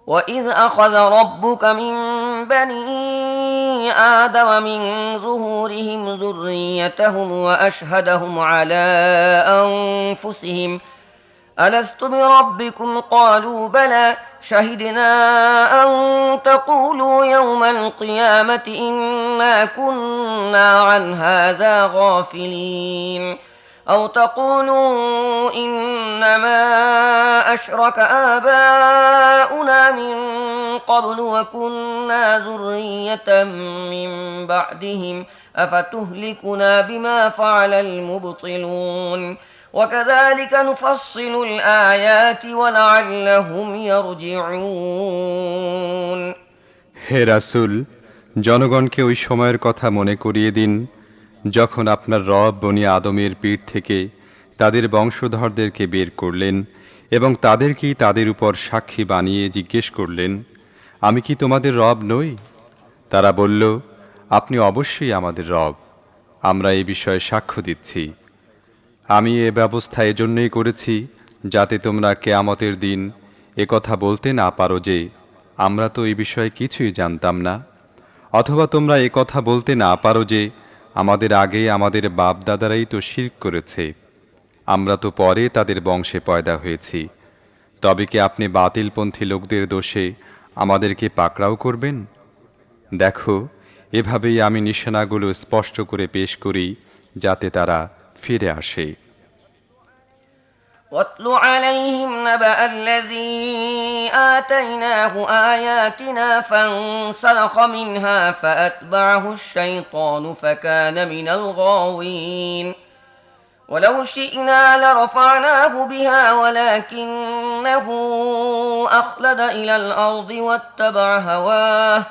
وإذ أخذ ربك من بني آدم من ظهورهم ذريتهم وأشهدهم على أنفسهم ألست بربكم قالوا بلى شهدنا أن تقولوا يوم القيامة إنا كنا عن هذا غافلين أو تقولوا إنما أشرك آباؤنا من قبل وكنا ذرية من بعدهم أفتهلكنا بما فعل المبطلون وكذلك نفصل الآيات ولعلهم يرجعون হে রাসূল, জনগণকে ওই সময়ের কথা মনে করিয়ে দিন যখন আপনার রব বনি আদমের পিঠ থেকে তাদের বংশধরদেরকে বের করলেন এবং তাদেরকেই তাদের উপর সাক্ষী বানিয়ে জিজ্ঞেস করলেন, আমি কি তোমাদের রব নই? তারা বলল, আপনি অবশ্যই আমাদের রব, আমরা এই বিষয়ে সাক্ষ্য দিচ্ছি। আমি এ ব্যবস্থা এজন্যই করেছি যাতে তোমরা কিয়ামতের দিন একথা বলতে না পারো যে আমরা তো এই বিষয়ে কিছুই জানতাম না, অথবা তোমরা একথা বলতে না পারো যে আমাদের আগে আমাদের বাপ দাদারাই তো শিরক করেছে, আমরা তো পরে তাদের বংশে পয়দা হয়েছি। তবে কি আপনি বাতিলপন্থী লোকদের দোষে আমাদেরকে পাকড়াও করবেন? দেখো, এভাবেই আমি নিশানাগুলো স্পষ্ট করে পেশ করি যাতে তারা ফিরে আসে। واتل عليهم نبأ الذي آتيناه آياتنا فانسلخ منها فأتبعه الشيطان فكان من الغاوين ولو شئنا لرفعناه بها ولكنه أخلد إلى الأرض واتبع هواه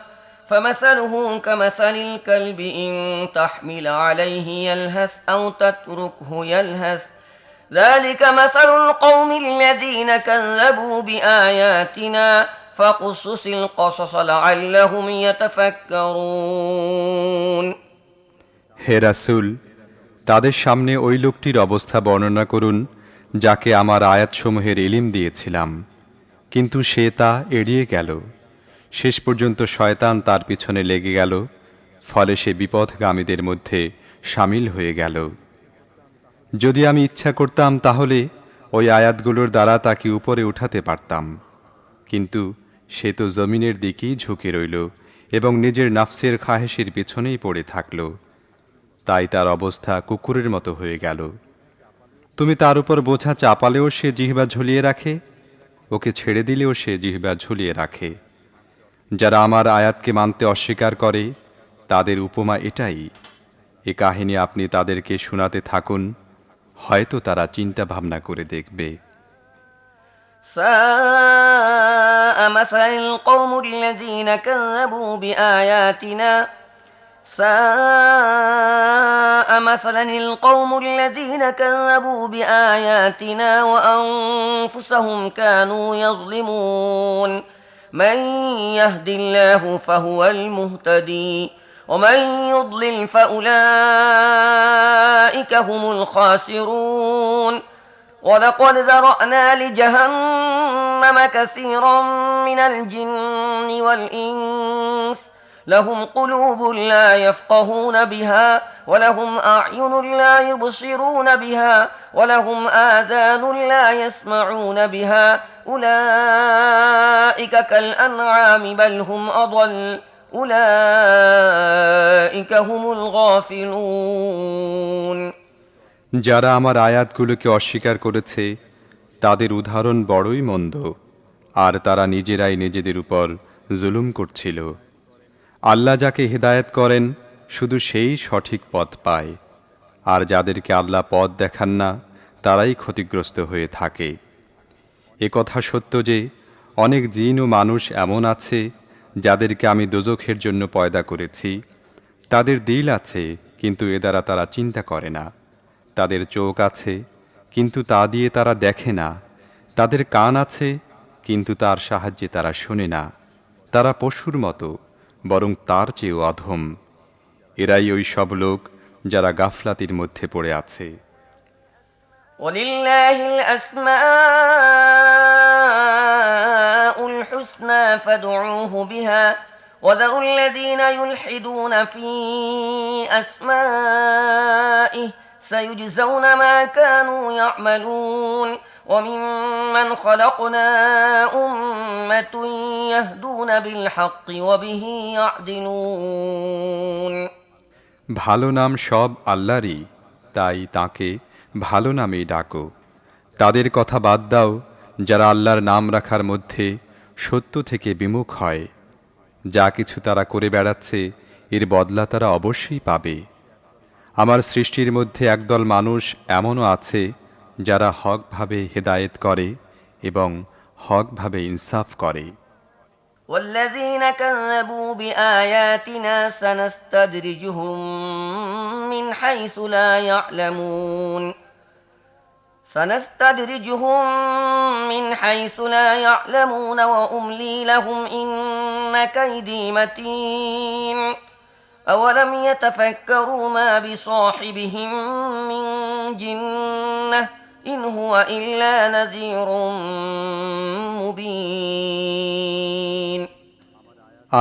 فمثله كمثل الكلب إن تحمل عليه يلهث أو تتركه يلهث ذلك مثل القوم الذين كذبوا بآياتنا فاقصص القصص لعلهم يتفكرون হে রাসূল, তাদের সামনে ওই লোকটির অবস্থা বর্ণনা করুন যাকে আমার আয়াতসমূহের ইলম দিয়েছিলাম, কিন্তু সে তা এড়িয়ে গেল। শেষ পর্যন্ত শয়তান তার পিছনে লেগে গেল, ফলে সে বিপথগামীদের মধ্যে শামিল হয়ে গেল। যদি আমি ইচ্ছা করতাম তাহলে ওই আয়াতগুলোর দ্বারা তাকে উপরে উঠাতে পারতাম, কিন্তু সে তো জমিনের দিকেই ঝুঁকে রইল এবং নিজের নাফসের খাহেশের পিছনেই পড়ে থাকল, তাই তার অবস্থা কুকুরের মতো হয়ে গেল। তুমি তার উপর বোঝা চাপালেও সে জিহ্বা ঝুলিয়ে রাখে, ওকে ছেড়ে দিলেও সে জিহ্বা ঝুলিয়ে রাখে। যারা আমার আয়াতকে মানতে অস্বীকার করে তাদের উপমা এটাই। এ কাহিনী আপনি তাদেরকে শোনাতে থাকুন, হয়তো তারা চিন্তা ভাবনা করে দেখবে। ساء مثل القوم الذين كذبوا بآياتنا ساء مثلا القوم الذين كذبوا بآياتنا وأنفسهم كانوا يظلمون من يهد الله فهو المهتدي ومن يضلل فأولئك هم الخاسرون ولقد ذرأنا لجهنم كثيرا من الجن والإنس لهم قلوب لا يفقهون بها ولهم أعين لا يبصرون بها ولهم آذان لا يسمعون بها أولئك كالأنعام بل هم أضل أولئك هم الغافلون যারা আমার আয়াতগুলোকে অস্বীকার করেছে তাদের উদাহরণ বড়ই মন্দ, আর তারা নিজেরাই নিজেদের উপর জুলুম করছিল। আল্লাহ যাকে হিদায়াত করেন শুধু সেই সঠিক পথ পায়, আর যাদেরকে আল্লাহ পথ দেখান না তারাই ক্ষতিগ্রস্ত হয়ে থাকে। এ কথা সত্য যে অনেক জিন ও মানুষ এমন আছে যাদেরকে আমি দোজখের জন্য পয়দা করেছি। তাদের দিল আছে কিন্তু এ দ্বারা তারা চিন্তা করে না, তাদের চোখ আছে কিন্তু তা দিয়ে তারা দেখে না, তাদের কান আছে কিন্তু তার সাহায্যে তারা শোনে না। তারা পশুর মতো, বরং তার চেয়েও অধম। এরাই ওই সব লোক যারা গাফলাতির মধ্যে পড়ে আছে। ولله الأسماء الحسنى الحسنى فادعوه بها وذروا الذين يلحدون في أسمائه سيجزون ما كانوا يعملون وممن خلقنا أمة يهدون بالحق وبه يعدلون ভালো নাম সব আল্লাহরই, তাই তাকে ভালো নামেই ডাকো। তাদের কথা বাদ দাও যারা আল্লাহর নাম রাখার মধ্যে সত্য থেকে বিমুখ হয়। যা কিছু তারা করে বেড়াচ্ছে এর বদলা তারা অবশ্যই পাবে। আমার সৃষ্টির মধ্যে একদল মানুষ এমনও আছে যারা হকভাবে হেদায়েত করে এবং হকভাবে ইনসাফ করে। والذين كذبوا بآياتنا سنستدرجهم من حيث لا يعلمون وأملي لهم إن كيدي متين أولم يتفكروا ما بصاحبهم من جنة إن هو إلا نذير مبين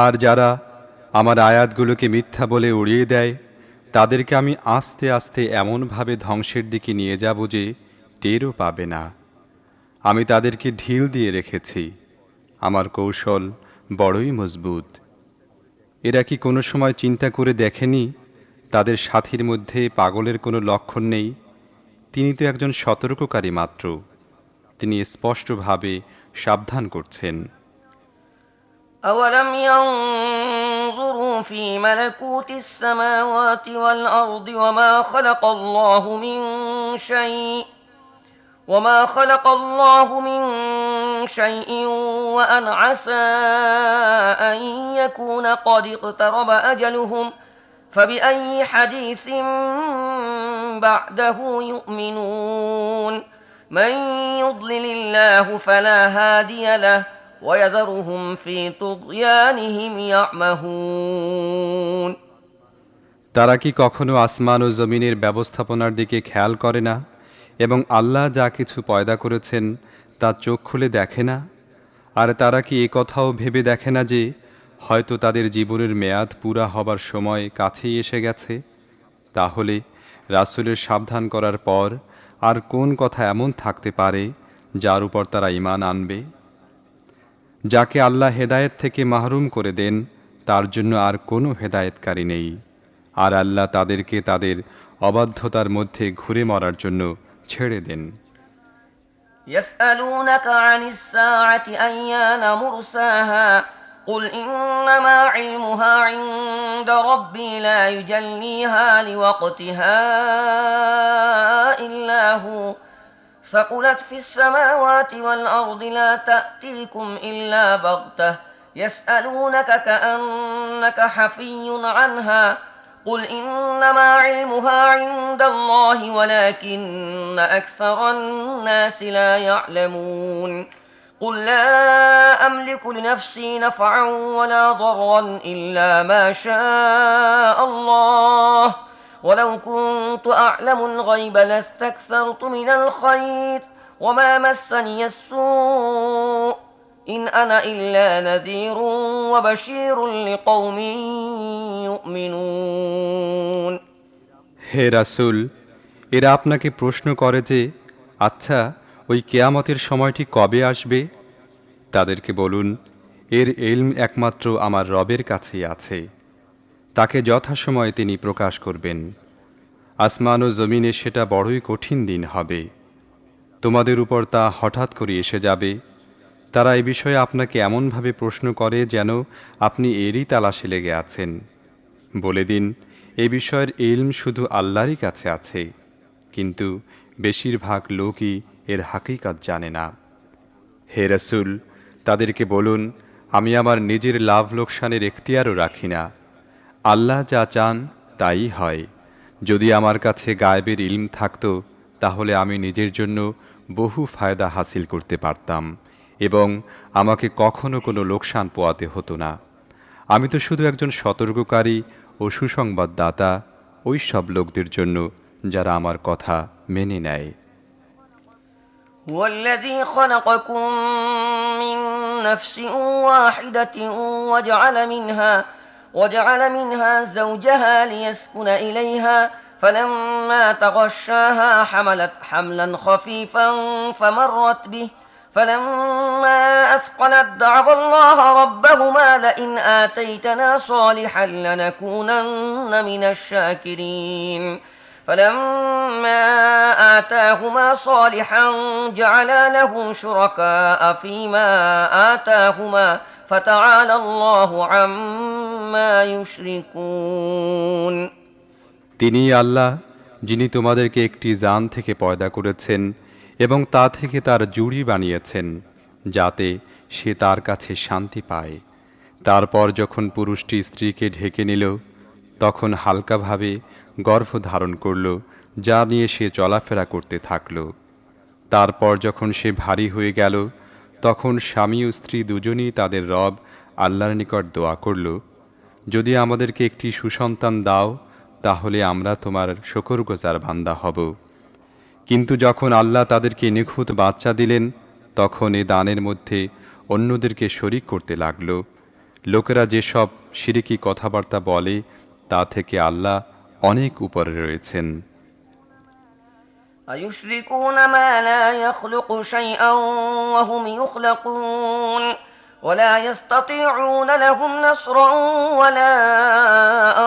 আর যারা আমার আয়াতগুলোকে মিথ্যা বলে উড়িয়ে দেয় তাদেরকে আমি আস্তে আস্তে এমনভাবে ধ্বংসের দিকে নিয়ে যাব যে টেরও পাবে না। আমি তাদেরকে ঢিল দিয়ে রেখেছি, আমার কৌশল বড়ই মজবুত। এরা কি কোনো সময় চিন্তা করে দেখেনি তাদের সাথীর মধ্যে পাগলের কোনো লক্ষণ নেই? তিনি তো একজন সতর্ককারী মাত্র, তিনি স্পষ্টভাবে সাবধান করছেন। أولم ينظروا في ملكوت السماوات والأرض وما خلق الله من شيء وأن عسى أن يكون قد اقترب أجلهم فبأي حديث بعده يؤمنون من يضلل الله فلا هادي له ويذرهم في طغيانهم يعمهون তারা কি কখনো আসমান ও জমিনের ব্যবস্থাপনার দিকে খেয়াল করে না এবং আল্লাহ যা কিছু পয়দা করেছেন তা চোখ খুলে দেখে না? আর তারা কি এ কথাও ভেবে দেখে না যে হয়তো তাদের জীবনের মেয়াদ পুরা হবার সময় কাছেই এসে গেছে? তাহলে রাসূলের সাবধান করার পর আর কোন কথা এমন থাকতে পারে যার উপর তারা ঈমান আনবে? যাকে আল্লাহ হেদায়েত থেকে মাহরুম করে দেন তার জন্য আর কোনো হেদায়েতকারী নেই, আর আল্লাহ তাদেরকে তাদের অবাধ্যতার মধ্যে ঘুরে মরার জন্য ছেড়ে দেন। يسألونك عن الساعة أيان مرساها قل إنما علمها عند ربي لا يجليها لوقتها إلا هو ثقلت في السماوات والأرض لا تأتيكم إلا بغتة يسألونك كأنك حفي عنها قل إنما علمها عند الله ولكن أكثر الناس لا يعلمون قل لا أملك لنفسي نفعا ولا ضرا إلا ما شاء الله ولو كنت أعلم الغيب لاستكثرت من الخير وما مسني السوء إن أنا إلا نذير وبشير لقوم يؤمنون হে রাসূল, এরা আপনাকে প্রশ্ন করে যে আচ্ছা ওই কিয়ামতের সময়টি কবে আসবে? তাদেরকে বলুন, এর ইলম একমাত্র আমার রবের কাছেই আছে, তাকে যথাসময়ে তিনি প্রকাশ করবেন। আসমান ও জমিনে সেটা বড়ই কঠিন দিন হবে, তোমাদের উপর তা হঠাৎ করে এসে যাবে। তারা এ বিষয়ে আপনাকে এমনভাবে প্রশ্ন করে যেন আপনি এরই তালাশে লেগে আছেন। বলে দিন, এ বিষয়ের ইলম শুধু আল্লাহরই কাছে আছে, কিন্তু বেশিরভাগ লোকই এর হাকিকত জানে না। হে রাসূল, তাদেরকে বলুন, আমি আমার নিজের লাভ লোকসানের এখতিয়ারও রাখি না, আল্লাহ যা চান তাই হয়। যদি আমার কাছে গায়েবের ইলম থাকতো তাহলে আমি নিজের জন্য বহু ফায়দা হাসিল করতে পারতাম এবং আমাকে কখনো কোনো লোকসান পোয়াতে হতো না। আমি তো শুধু একজন সতর্ককারী ও সুসংবাদদাতা ওই সব লোকদের জন্য যারা আমার কথা মেনে নেয়। هو الذي خلقكم من نفس واحدة وجعل منها زوجها ليسكن إليها فلما تغشاها حملت حملا خفيفا فمرت به فلما أثقلت دعوا الله ربهما لئن آتيتنا صالحا لنكونن من الشاكرين فلما آتاهما صالحا جعلا له شركاء فيما آتاهما فتعالى الله عما يشركون তিনি আল্লাহ, যিনি তোমাদেরকে একটি জান থেকে পয়দা করেছেন এবং তা থেকে তার জুড়ি বানিয়েছেন, যাতে সে তার কাছে শান্তি পায়। তারপর যখন পুরুষটি স্ত্রীকে ঢেকে নিল, তখন হালকাভাবে গর্ভ ধারণ করল, যা নিয়ে সে চলাফেরা করতে থাকল। তারপর যখন সে ভারী হয়ে গেল, তখন স্বামী ও স্ত্রী দুজনেই তাদের রব আল্লাহর নিকট দোয়া করল, যদি আমাদেরকে একটি সুসন্তান দাও তাহলে আমরা তোমার শুকরগুজার বান্দা হব। কিন্তু যখন আল্লাহ তাদেরকে নিখুঁত বাচ্চা দিলেন, তখন এ দানের মধ্যে অন্যদেরকে শরিক করতে লাগল। লোকেরা যেসব শিরকি কথাবার্তা বলে তা থেকে আল্লাহ অনেক উপরে রয়েছেন। أيشركون ما لا يخلق شيئا وهم يخلقون ولا يستطيعون لهم نصرا ولا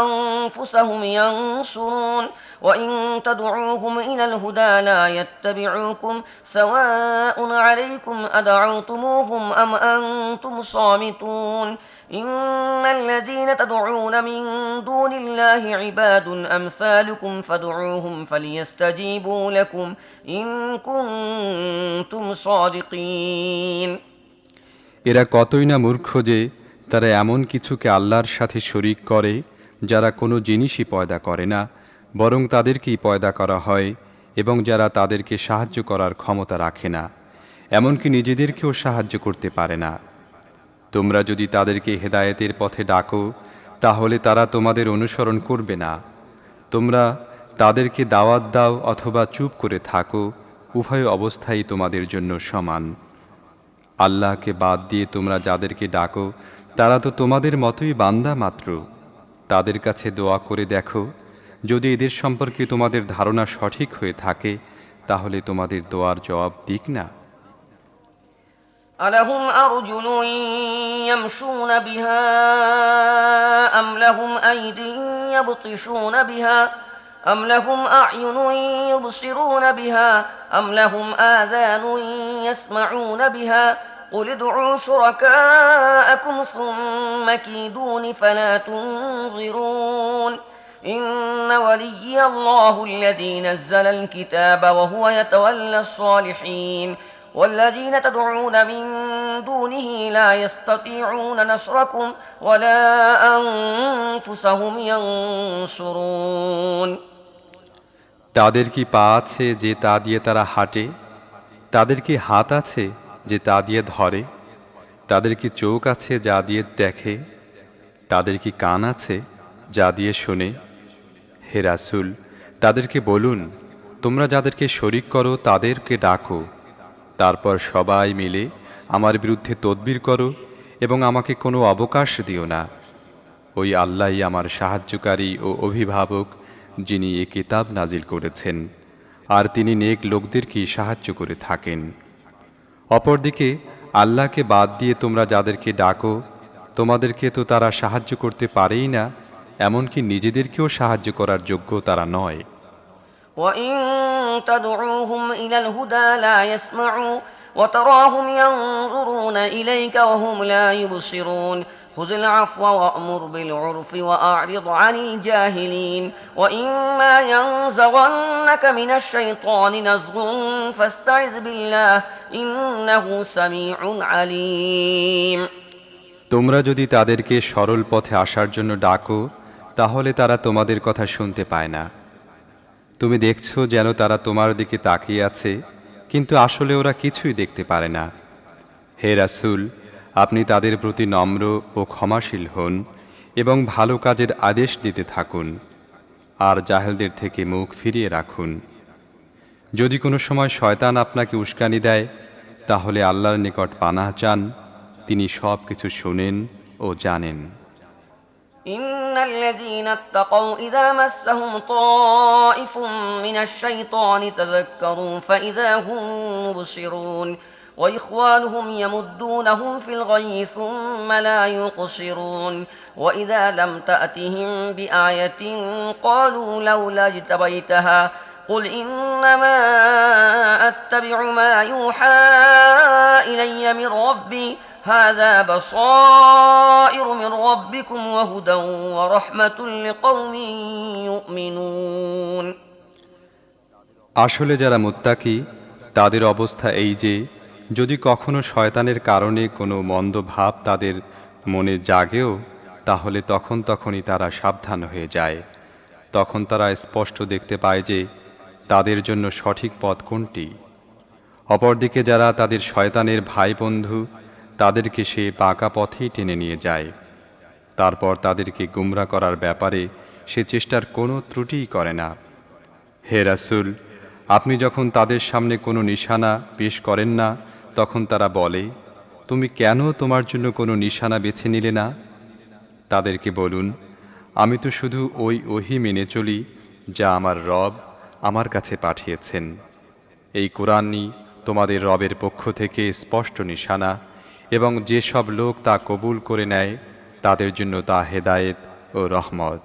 أنفسهم ينصرون وإن تدعوهم إلى الهدى لا يتبعوكم سواء عليكم أدعوتموهم أم أنتم صامتون إن الذين تدعون من دون الله عباد أمثالكم فادعوهم فليستجيبوا لكم إن كنتم صادقين এরা কতই না মূর্খ যে তারা এমন কিছুকে আল্লাহর সাথে শরিক করে যারা কোনো জিনিসই পয়দা করে না, বরং তাদেরকেই পয়দা করা হয়, এবং যারা তাদেরকে সাহায্য করার ক্ষমতা রাখে না, এমনকি নিজেদেরকেও সাহায্য করতে পারে না। তোমরা যদি তাদেরকে হেদায়েতের পথে ডাকো তাহলে তারা তোমাদের অনুসরণ করবে না। তোমরা তাদেরকে দাওয়াত দাও অথবা চুপ করে থাকো, উভয় অবস্থাই তোমাদের জন্য সমান। আল্লাহকে বাদ দিয়ে তোমরা যাদেরকে ডাকো তারা তো তোমাদের মতোই বান্দা মাত্র। তাদের কাছে দোয়া করে দেখো, যদি এদের সম্পর্কে তোমাদের ধারণা সঠিক হয়ে থাকে তাহলে তোমাদের দোয়ার জবাব দিক না। ألهم أرجل يمشون بها أم لهم أيدي يبطشون بها أم لهم أعين يبصرون بها أم لهم آذان يسمعون بها قل ادعوا شركاءكم ثم كيدون فلا تنظرون إن وليي الله الذي نزل الكتاب وهو يتولى الصالحين والذين تدعون من دونه لا يستطيعون نصركم ولا أنفسهم ينصرون তাদের কি পা আছে যে তা দিয়ে তারা হাঁটে? তাদের কি হাত আছে যে তা দিয়ে ধরে? তাদের কি চোখ আছে যা দিয়ে দেখে? তাদের কি কান আছে যা দিয়ে শোনে? হে রাসূল, তাদেরকে বলুন, তোমরা যাদেরকে শরিক করো তাদেরকে ডাকো, তারপর সবাই মিলে আমার বিরুদ্ধে তদবির করো এবং আমাকে কোনো অবকাশ দিও না। ওই আল্লাহই আমার সাহায্যকারী ও অভিভাবক, যিনি এ কিতাব নাজিল করেছেন, আর তিনি নেক লোকদেরকেই সাহায্য করে থাকেন। অপরদিকে আল্লাহকে বাদ দিয়ে তোমরা যাদেরকে ডাকো তোমাদেরকে তো তারা সাহায্য করতে পারেই না, এমনকি নিজেদেরকেও সাহায্য করার যোগ্য তারা নয়। وإن تدعوهم إلى الهدى لا يسمعوا وتراهم ينظرون إليك وهم لا يبصرون خذ العفو وأمر بالعرف وأعرض عن الجاهلين وإما ينزغنك من الشيطان نزغ فاستعذ بالله إنه سميع عليم তোমরা যদি তাদেরকে সরল পথে আসার জন্য ডাকো তাহলে তারা তোমাদের কথা শুনতে পায় না। তুমি দেখছো যেন তারা তোমার দিকে তাকিয়ে আছে, কিন্তু আসলে ওরা কিছুই দেখতে পারে না। হে রাসূল, আপনি তাদের প্রতি নম্র ও ক্ষমাশীল হন এবং ভালো কাজের আদেশ দিতে থাকুন, আর জাহেলদের থেকে মুখ ফিরিয়ে রাখুন। যদি কোনো সময় শয়তান আপনাকে উস্কানি দেয়, তাহলে আল্লাহর নিকট পানাহ চান, তিনি সব কিছু শোনেন ও জানেন। إن الذين اتقوا إذا مسهم طائف من الشيطان تذكروا فإذا هم مبصرون وإخوانهم يمدونهم في الغي ثم لا يقصرون وإذا لم تأتهم بآية قالوا لولا اجتبيتها قل إنما أتبع ما يوحى إلي من ربي هذا بصائر من ربكم وهدى ورحمة لقوم يؤمنون আসলে যারা মুত্তাকি তাদের অবস্থা এই যে, যদি কখনো শয়তানের কারণে কোনো মন্দ ভাব তাদের মনে জাগেও, তাহলে তখনই তারা সাবধান হয়ে যায়। তখন তারা স্পষ্ট দেখতে পায় যে তাদের জন্য সঠিক পথ কোনটি। অপরদিকে যারা তাদের শয়তানের ভাই বন্ধু, তাদেরকে সে পাকা পথেই টেনে নিয়ে যায়। তারপর তাদেরকে গুমরা করার ব্যাপারে সে চেষ্টার কোনো ত্রুটিই করে না। হে রাসূল, আপনি যখন তাদের সামনে কোনো নিশানা পেশ করেন না, তখন তারা বলে, তুমি কেন তোমার জন্য কোনো নিশানা বেছে নিলে না? তাদেরকে বলুন, আমি তো শুধু ওই ওহী মেনে চলি যা আমার রব আমার কাছে পাঠিয়েছেন। এই কোরআনই তোমাদের রবের পক্ষ থেকে স্পষ্ট নিশানা, এবং যেসব লোক তা কবুল করে নেয় তাদের জন্য তা হেদায়েত ও রহমত।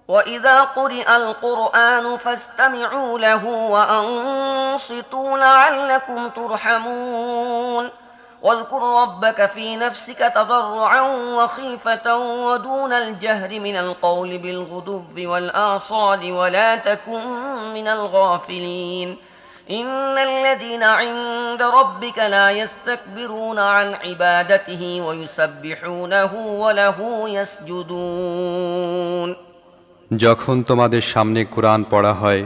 وإذا قرئ القرآن فاستمعوا له وأنصتوا لعلكم ترحمون واذكر ربك في نفسك تضرعا وخيفة ودون الجهر من القول بالغدو والآصال ولا تكن من الغافلين إن الذين عند ربك لا يستكبرون عن عبادته ويسبحونه وله يسجدون যখন তোমাদের সামনে কোরআন পড়া হয়,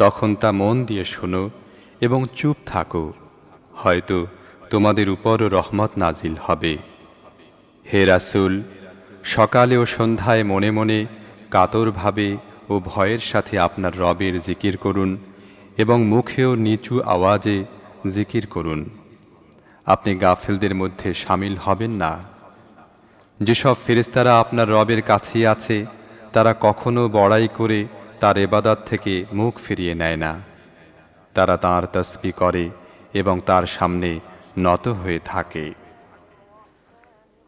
তখন তা মন দিয়ে শোনো এবং চুপ থাকো, হয়তো তোমাদের উপরও রহমত নাজিল হবে। হে রাসূল, সকালে ও সন্ধ্যায় মনে মনে কাতরভাবে ও ভয়ের সাথে আপনার রবের জিকির করুন এবং মুখেও নিচু আওয়াজে জিকির করুন। আপনি গাফেলদের মধ্যে শামিল হবেন না। যেসব ফেরেশতারা আপনার রবের কাছেই আছে, তারা কখনো বড়াই করে তার ইবাদত থেকে মুখ ফিরিয়ে নেয় না। তারা তাঁর তাসবিহ করে এবং তার সামনে নত হয়ে থাকে।